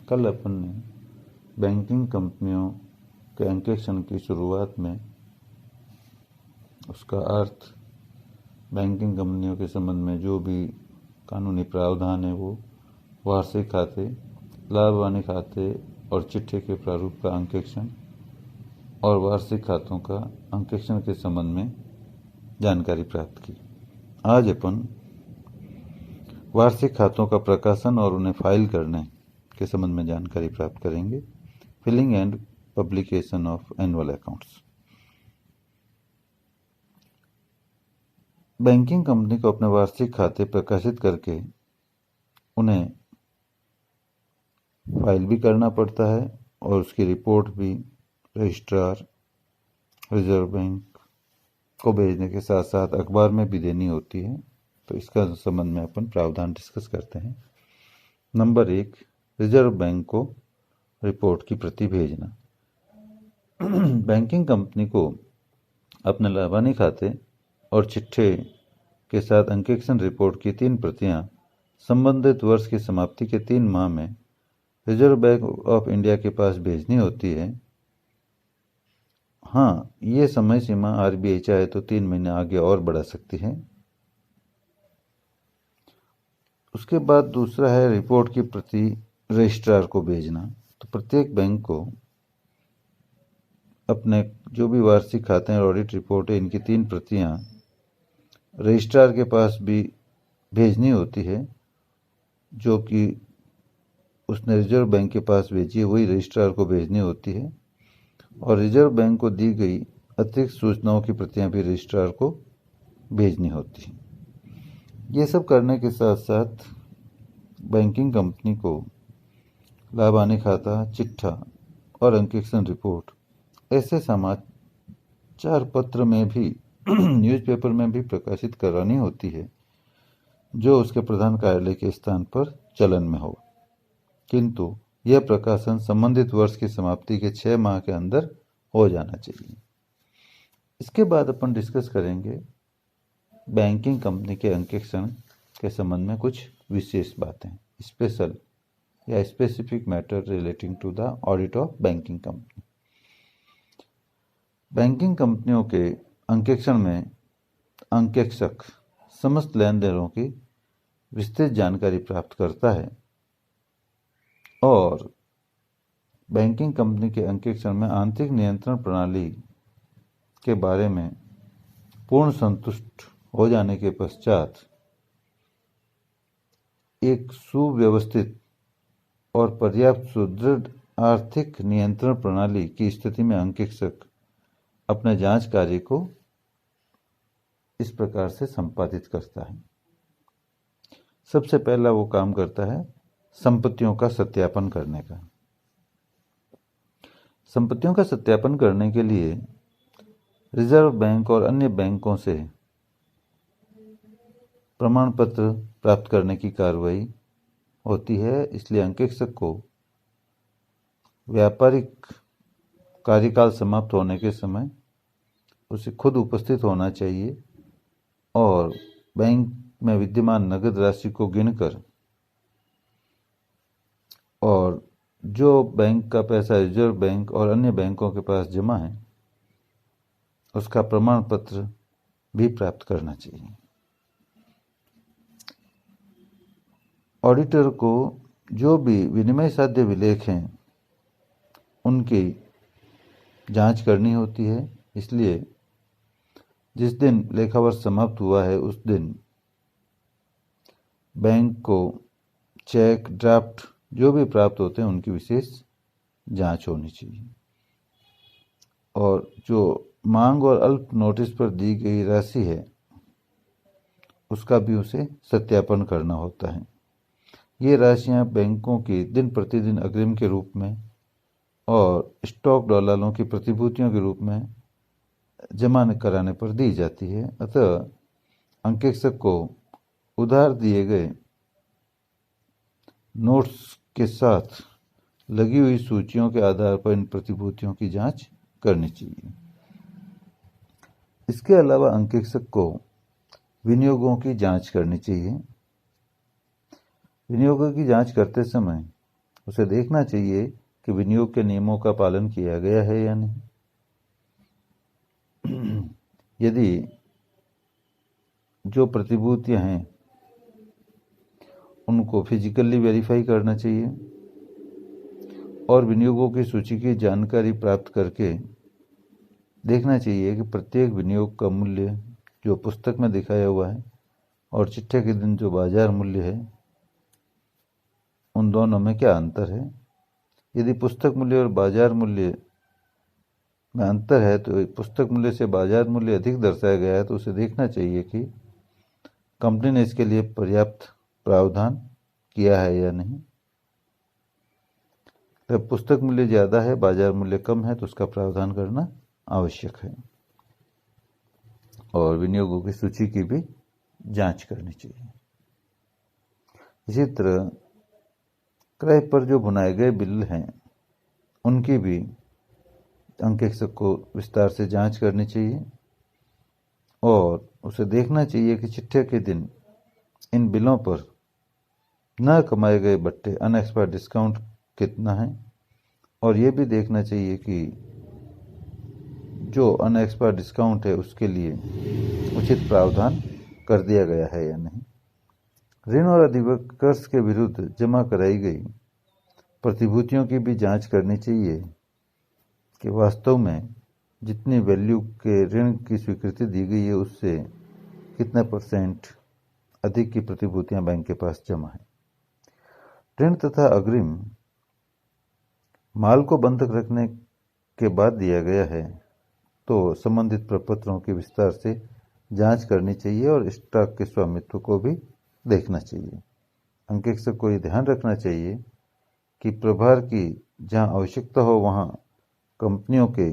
कल अपन ने बैंकिंग कंपनियों के अंकेक्षण की शुरुआत में उसका अर्थ, बैंकिंग कंपनियों के संबंध में जो भी कानूनी प्रावधान है वो वार्षिक खाते, लाभ हानि खाते और चिट्ठे के प्रारूप का अंकेक्षण और वार्षिक खातों का अंकेक्षण के संबंध में जानकारी प्राप्त की। आज अपन वार्षिक खातों का प्रकाशन और उन्हें फाइल करने के संबंध में जानकारी प्राप्त करेंगे। Filing and publication of annual accounts. Banking company को अपने वार्षिक खाते प्रकाशित करके उन्हें फाइल भी करना पड़ता है और उसकी रिपोर्ट भी रजिस्ट्रार, रिजर्व बैंक को भेजने के साथ साथ अखबार में भी देनी होती है। तो इसका संबंध में अपन प्रावधान डिस्कस करते हैं। नंबर 1, रिजर्व बैंक को रिपोर्ट की प्रति भेजना। बैंकिंग कंपनी को अपने लाभानी खाते और चिट्ठे के साथ अंकेक्षण रिपोर्ट की 3 प्रतियां संबंधित वर्ष की समाप्ति के 3 माह में रिजर्व बैंक ऑफ इंडिया के पास भेजनी होती है। हाँ, ये समय सीमा आरबीआई चाहे तो 3 महीने आगे और बढ़ा सकती है। उसके बाद दूसरा है रिपोर्ट की प्रति रजिस्ट्रार को भेजना। तो प्रत्येक बैंक को अपने जो भी वार्षिक खाते हैं और ऑडिट रिपोर्ट है, इनकी 3 प्रतियां रजिस्ट्रार के पास भी भेजनी होती है, जो कि उसने रिजर्व बैंक के पास भेजी है वही रजिस्ट्रार को भेजनी होती है। और रिजर्व बैंक को दी गई अतिरिक्त सूचनाओं की प्रतियां भी रजिस्ट्रार को भेजनी होती है। ये सब करने के साथ साथ बैंकिंग कंपनी को लाभ हानि खाता, चिट्ठा और अंकेक्षण रिपोर्ट ऐसे समाचार पत्र में भी न्यूज़पेपर में भी प्रकाशित करानी होती है जो उसके प्रधान कार्यालय के स्थान पर चलन में हो, किंतु यह प्रकाशन संबंधित वर्ष की समाप्ति के 6 माह के अंदर हो जाना चाहिए। इसके बाद अपन डिस्कस करेंगे बैंकिंग कंपनी के अंकेक्षण के संबंध में कुछ विशेष बातें, स्पेशल या specific matter relating to the audit of banking company. Banking कंपनियों के अंकेक्षण में अंकेक्षक समस्त लेन देनों की विस्तृत जानकारी प्राप्त करता है और बैंकिंग कंपनी के अंकेक्षण में आंतरिक नियंत्रण प्रणाली के बारे में पूर्ण संतुष्ट हो जाने के पश्चात एक सुव्यवस्थित और पर्याप्त सुदृढ़ आर्थिक नियंत्रण प्रणाली की स्थिति में अंकेक्षक अपने जांच कार्य को इस प्रकार से संपादित करता है। सबसे पहला वो काम करता है संपत्तियों का सत्यापन करने का। संपत्तियों का सत्यापन करने के लिए रिजर्व बैंक और अन्य बैंकों से प्रमाण पत्र प्राप्त करने की कार्रवाई होती है। इसलिए अंकेक्षक को व्यापारिक कार्यकाल समाप्त होने के समय उसे खुद उपस्थित होना चाहिए और बैंक में विद्यमान नगद राशि को गिनकर और जो बैंक का पैसा रिजर्व बैंक और अन्य बैंकों के पास जमा है उसका प्रमाण पत्र भी प्राप्त करना चाहिए। ऑडिटर को जो भी विनिमय साध्य विलेख हैं उनकी जांच करनी होती है। इसलिए जिस दिन लेखा वर्ष समाप्त हुआ है उस दिन बैंक को चेक, ड्राफ्ट जो भी प्राप्त होते हैं उनकी विशेष जांच होनी चाहिए और जो मांग और अल्प नोटिस पर दी गई राशि है उसका भी उसे सत्यापन करना होता है। ये राशियां बैंकों की दिन प्रतिदिन अग्रिम के रूप में और स्टॉक दलालों की प्रतिभूतियों के रूप में जमा कराने पर दी जाती है। अतः अंकेक्षक को उधार दिए गए नोट्स के साथ लगी हुई सूचियों के आधार पर इन प्रतिभूतियों की जांच करनी चाहिए। इसके अलावा अंकेक्षक को विनियोगों की जांच करनी चाहिए। विनियोगों की जांच करते समय उसे देखना चाहिए कि विनियोग के नियमों का पालन किया गया है या नहीं। यदि जो प्रतिभूतियां हैं उनको फिजिकली वेरीफाई करना चाहिए और विनियोगों की सूची की जानकारी प्राप्त करके देखना चाहिए कि प्रत्येक विनियोग का मूल्य जो पुस्तक में दिखाया हुआ है और चिट्ठे के दिन जो बाजार मूल्य है उन दोनों में क्या अंतर है। यदि पुस्तक मूल्य और बाजार मूल्य में अंतर है तो पुस्तक मूल्य से बाजार मूल्य अधिक दर्शाया गया है तो उसे देखना चाहिए कि कंपनी ने इसके लिए पर्याप्त प्रावधान किया है या नहीं। जब पुस्तक मूल्य ज़्यादा है बाजार मूल्य कम है तो उसका प्रावधान करना आवश्यक है और विनियोगों की सूची की भी जांच करनी चाहिए। इसी तरह क्रय पर जो बनाए गए बिल हैं उनकी भी अंकेक्षक को विस्तार से जांच करनी चाहिए और उसे देखना चाहिए कि चिट्ठे के दिन इन बिलों पर न कमाए गए बट्टे अनएक्सपायर्ड डिस्काउंट कितना है और ये भी देखना चाहिए कि जो अनएक्सपायर्ड डिस्काउंट है उसके लिए उचित प्रावधान कर दिया गया है या नहीं। ऋण और अधिकर्ष के विरुद्ध जमा कराई गई प्रतिभूतियों की भी जांच करनी चाहिए कि वास्तव में जितनी वैल्यू के ऋण की स्वीकृति दी गई है उससे कितने % अधिक की प्रतिभूतियां बैंक के पास जमा है। ऋण तथा अग्रिम माल को बंधक रखने के बाद दिया गया है तो संबंधित प्रपत्रों की विस्तार से जांच करनी चाहिए और स्टॉक के स्वामित्व को भी देखना चाहिए। अंकेक्षक को ये ध्यान रखना चाहिए कि प्रभार की जहां आवश्यकता हो वहां कंपनियों के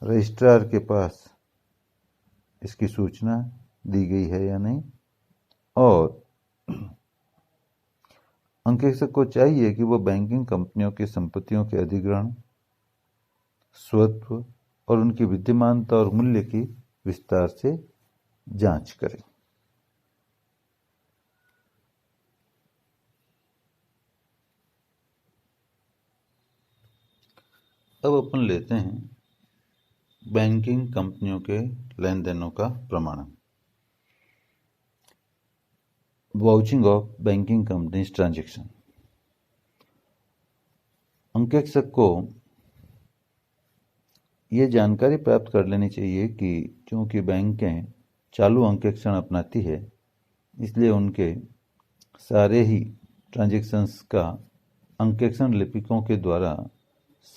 रजिस्ट्रार के पास इसकी सूचना दी गई है या नहीं और अंकेक्षक को चाहिए कि वह बैंकिंग कंपनियों की संपत्तियों के अधिग्रहण, स्वत्व और उनकी विद्यमानता और मूल्य की विस्तार से जांच करें। अब अपन लेते हैं बैंकिंग कंपनियों के लेन देनों का प्रमाणन। Vouching of banking companies transaction. अंकेक्षक को ये जानकारी प्राप्त कर लेनी चाहिए कि चूंकि बैंकें चालू अंकेक्षण अपनाती है इसलिए उनके सारे ही ट्रांजैक्शंस का अंकेक्षण लिपिकों के द्वारा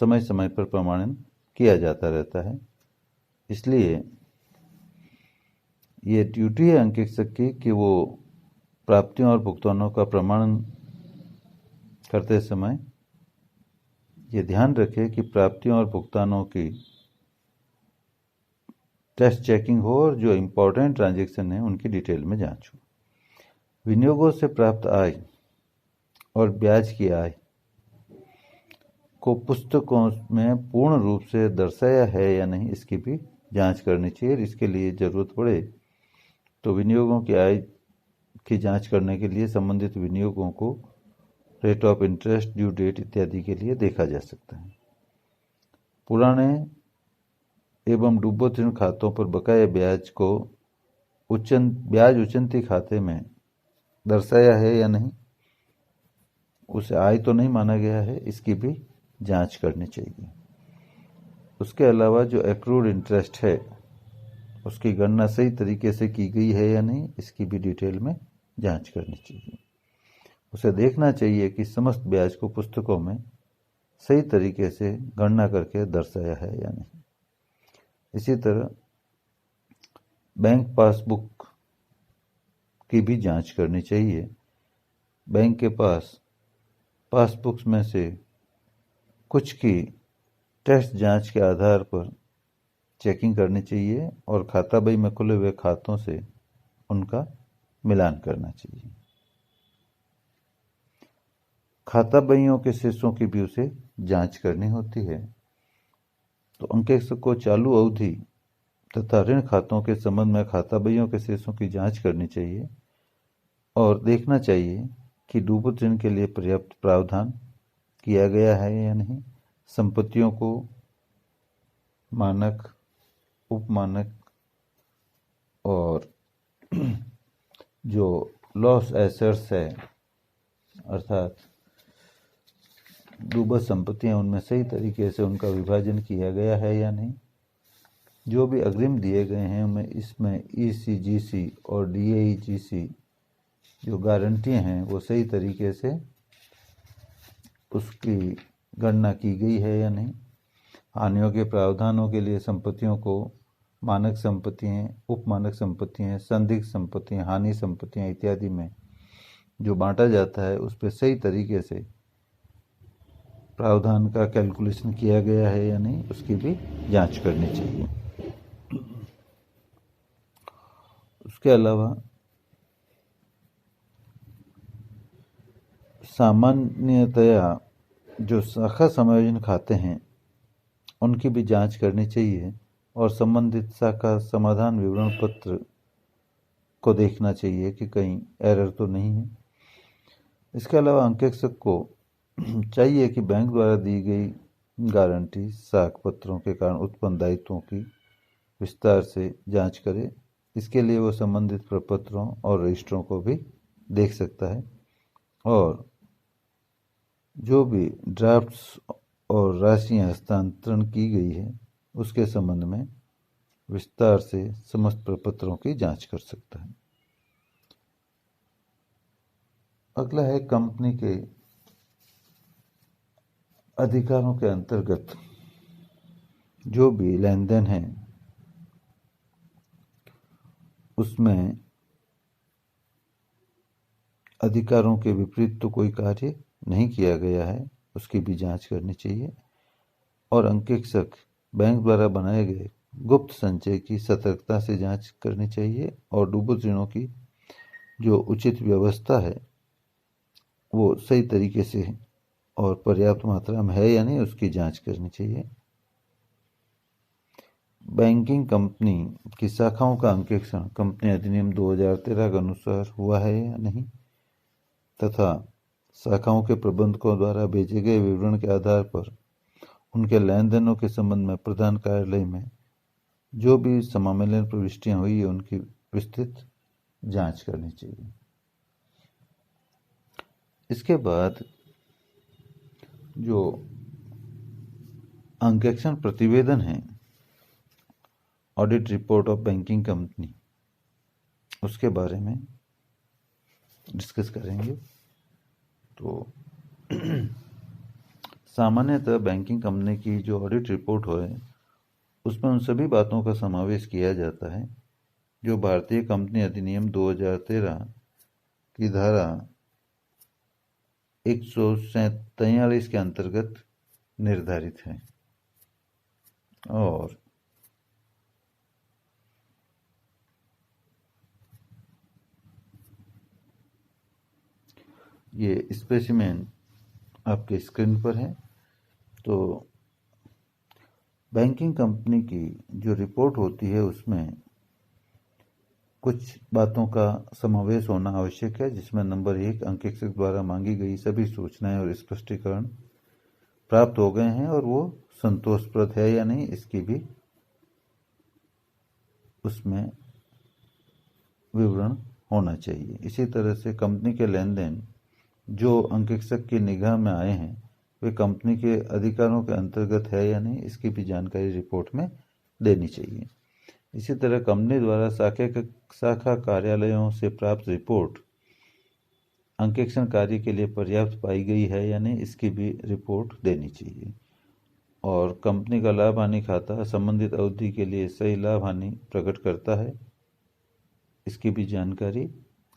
समय समय पर प्रमाणन किया जाता रहता है। इसलिए ये ड्यूटी है अंकेक्षक की कि वो प्राप्तियों और भुगतानों का प्रमाणन करते समय ये ध्यान रखे कि प्राप्तियों और भुगतानों की टेस्ट चेकिंग हो और जो इम्पोर्टेंट ट्रांजैक्शन है उनकी डिटेल में जांच हो। विनियोगों से प्राप्त आय और ब्याज की आय को पुस्तकों में पूर्ण रूप से दर्शाया है या नहीं इसकी भी जांच करनी चाहिए। इसके लिए जरूरत पड़े तो विनियोगों की आय की जांच करने के लिए संबंधित विनियोगों को rate of interest, due date इत्यादि के लिए देखा जा सकता है। पुराने एवं डूबोत ऋण खातों पर बकाया ब्याज को ब्याज उचंती खाते में दर्शाया है या नहीं, उसे आय तो नहीं माना गया है, इसकी भी जांच करनी चाहिए। उसके अलावा जो एक्रूड इंटरेस्ट है उसकी गणना सही तरीके से की गई है या नहीं, इसकी भी डिटेल में जांच करनी चाहिए। उसे देखना चाहिए कि समस्त ब्याज को पुस्तकों में सही तरीके से गणना करके दर्शाया है या नहीं। इसी तरह बैंक पासबुक की भी जांच करनी चाहिए। बैंक के पास पासबुक्स में से कुछ की टेस्ट जांच के आधार पर चेकिंग करनी चाहिए और खाता बही में खुले हुए खातों से उनका मिलान करना चाहिए। खाता बहियों के शेषों की भी उसे जांच करनी होती है। तो अंकेक्षक को चालू अवधि तथा ऋण खातों के संबंध में खाता बहियों के शेषों की जांच करनी चाहिए और देखना चाहिए कि डूबोत ऋण के लिए पर्याप्त प्रावधान किया गया है या नहीं, संपत्तियों को मानक, उपमानक और जो लॉस एसेट्स है अर्थात डूबत संपत्तियां, उनमें सही तरीके से उनका विभाजन किया गया है या नहीं, जो भी अग्रिम दिए गए हैं उनमें इसमें ECGC और DAEGC जो गारंटियां हैं वो सही तरीके से उसकी गणना की गई है या नहीं, हानियों के प्रावधानों के लिए संपत्तियों को मानक संपत्तियां, उपमानक संपत्तियां, संदिग्ध संपत्तियां, हानि संपत्तियां इत्यादि में जो बांटा जाता है उस पर सही तरीके से प्रावधान का कैलकुलेशन किया गया है या नहीं, उसकी भी जांच करनी चाहिए। उसके अलावा सामान्यतया जो शाखा समायोजन खाते हैं उनकी भी जांच करनी चाहिए और संबंधित शाखा समाधान विवरण पत्र को देखना चाहिए कि कहीं एरर तो नहीं है। इसके अलावा अंकेक्षक को चाहिए कि बैंक द्वारा दी गई गारंटी साख पत्रों के कारण उत्पन्न दायित्वों की विस्तार से जांच करे। इसके लिए वो संबंधित प्रपत्रों और रजिस्टरों को भी देख सकता है और जो भी ड्राफ्ट्स और राशियां हस्तांतरण की गई है उसके संबंध में विस्तार से समस्त प्रपत्रों की जांच कर सकता है। अगला है कंपनी के अधिकारों के अंतर्गत जो भी लेन देन है उसमें अधिकारों के विपरीत तो कोई कार्य नहीं किया गया है, उसकी भी जांच करनी चाहिए और अंकेक्षक बैंक द्वारा बनाए गए गुप्त संचय की सतर्कता से जांच करनी चाहिए और डूबत ऋणों की जो उचित व्यवस्था है वो सही तरीके से और पर्याप्त मात्रा में है या नहीं, उसकी जांच करनी चाहिए। बैंकिंग कंपनी की शाखाओं का अंकेक्षण कंपनी अधिनियम 2013 के अनुसार हुआ है या नहीं तथा शाखाओं के प्रबंधकों द्वारा भेजे गए विवरण के आधार पर उनके लेन देनों के संबंध में प्रधान कार्यालय में जो भी समामेलन प्रविष्टियां हुई है उनकी विस्तृत जांच करनी चाहिए। इसके बाद जो अंकेक्षण प्रतिवेदन है audit report of banking company, उसके बारे में डिस्कस करेंगे। तो सामान्यतः बैंकिंग कंपनी की जो ऑडिट रिपोर्ट है उसमें उन सभी बातों का समावेश किया जाता है जो भारतीय कंपनी अधिनियम 2013 की धारा 143 के अंतर्गत निर्धारित है और ये स्पेसिमेन आपके स्क्रीन पर है। तो बैंकिंग कंपनी की जो रिपोर्ट होती है उसमें कुछ बातों का समावेश होना आवश्यक है, जिसमें नंबर 1 अंकेक्षक द्वारा मांगी गई सभी सूचनाएं और स्पष्टीकरण प्राप्त हो गए हैं और वो संतोषप्रद है या नहीं, इसकी भी उसमें विवरण होना चाहिए। इसी तरह से कंपनी के लेन देन जो अंकेक्षक की निगाह में आए हैं वे कंपनी के अधिकारों के अंतर्गत है या नहीं, इसकी भी जानकारी रिपोर्ट में देनी चाहिए। इसी तरह कंपनी द्वारा शाखा कार्यालयों से प्राप्त रिपोर्ट अंकेक्षण कार्य के लिए पर्याप्त पाई गई है या नहीं, इसकी भी रिपोर्ट देनी चाहिए। और कंपनी का लाभ हानि खाता संबंधित अवधि के लिए सही लाभ हानि प्रकट करता है, इसकी भी जानकारी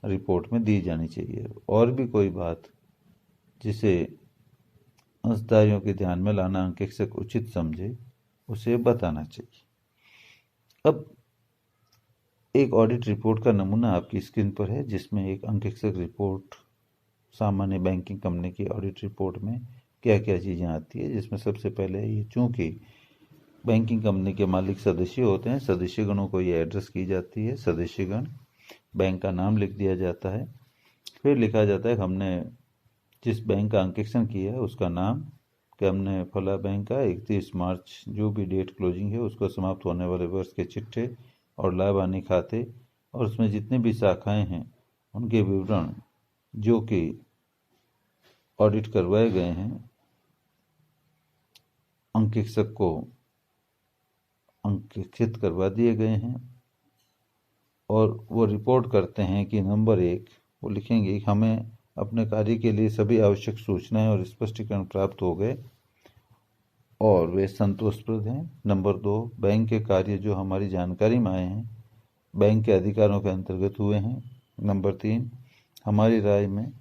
रिपोर्ट में दी जानी चाहिए। और भी कोई बात जिसे अंशधारियों के ध्यान में लाना अंकेक्षक उचित समझे उसे बताना चाहिए। अब एक ऑडिट रिपोर्ट का नमूना आपकी स्क्रीन पर है, जिसमें एक अंकेक्षक रिपोर्ट सामान्य बैंकिंग कंपनी की ऑडिट रिपोर्ट में क्या क्या चीज़ें आती है। जिसमें सबसे पहले ये, चूँकि बैंकिंग कंपनी के मालिक सदस्य होते हैं, सदस्यगणों को ये एड्रेस की जाती है, सदस्यगण, बैंक का नाम लिख दिया जाता है, फिर लिखा जाता है कि हमने जिस बैंक का अंकेक्षण किया है उसका नाम, कि हमने फला बैंक का 31 मार्च जो भी डेट क्लोजिंग है उसको समाप्त होने वाले वर्ष के चिट्ठे और लाभ हानि खाते और उसमें जितने भी शाखाएं हैं उनके विवरण जो कि ऑडिट करवाए गए हैं अंकेक्षक को अंकित करवा दिए गए हैं और वो रिपोर्ट करते हैं कि नंबर 1 वो लिखेंगे कि हमें अपने कार्य के लिए सभी आवश्यक सूचनाएं और स्पष्टीकरण प्राप्त हो गए और वे संतोषप्रद हैं। नंबर 2, बैंक के कार्य जो हमारी जानकारी में आए हैं बैंक के अधिकारों के अंतर्गत हुए हैं। नंबर 3, हमारी राय में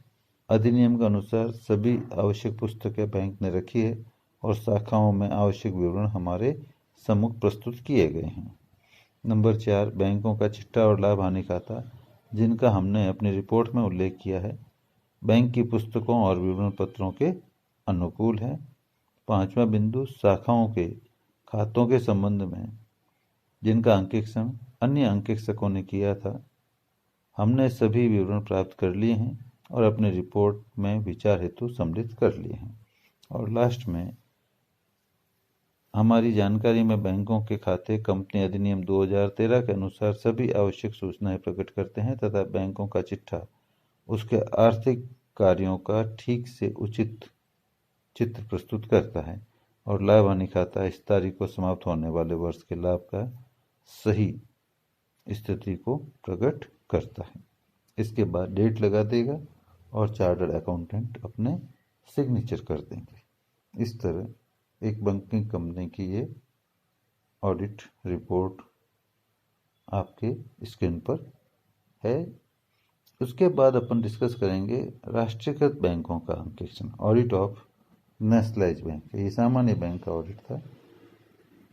अधिनियम के अनुसार सभी आवश्यक पुस्तकें बैंक ने रखी है और शाखाओं में आवश्यक विवरण हमारे सम्मुख प्रस्तुत किए गए हैं। नंबर 4, बैंकों का चिट्ठा और लाभ हानि खाता जिनका हमने अपनी रिपोर्ट में उल्लेख किया है बैंक की पुस्तकों और विवरण पत्रों के अनुकूल है। 5वां बिंदु, शाखाओं के खातों के संबंध में जिनका अंकेक्षण अन्य अंकेक्षकों ने किया था हमने सभी विवरण प्राप्त कर लिए हैं और अपने रिपोर्ट में विचार हेतु सम्मिलित कर लिए हैं। और लास्ट में हमारी जानकारी में बैंकों के खाते कंपनी अधिनियम 2013 के अनुसार सभी आवश्यक सूचनाएं प्रकट करते हैं तथा बैंकों का चिट्ठा उसके आर्थिक कार्यों का ठीक से उचित चित्र प्रस्तुत करता है और लाभ हानि खाता इस तारीख को समाप्त होने वाले वर्ष के लाभ का सही स्थिति को प्रकट करता है। इसके बाद डेट लगा देगा और चार्टर्ड अकाउंटेंट अपने सिग्नेचर कर देंगे। इस तरह एक बैंकिंग कंपनी की ये ऑडिट रिपोर्ट आपके स्क्रीन पर है। उसके बाद अपन डिस्कस करेंगे राष्ट्रीयकृत बैंकों का अंकेक्षण, ऑडिट ऑफ नेशनलाइज्ड बैंक। ये सामान्य बैंक का ऑडिट था।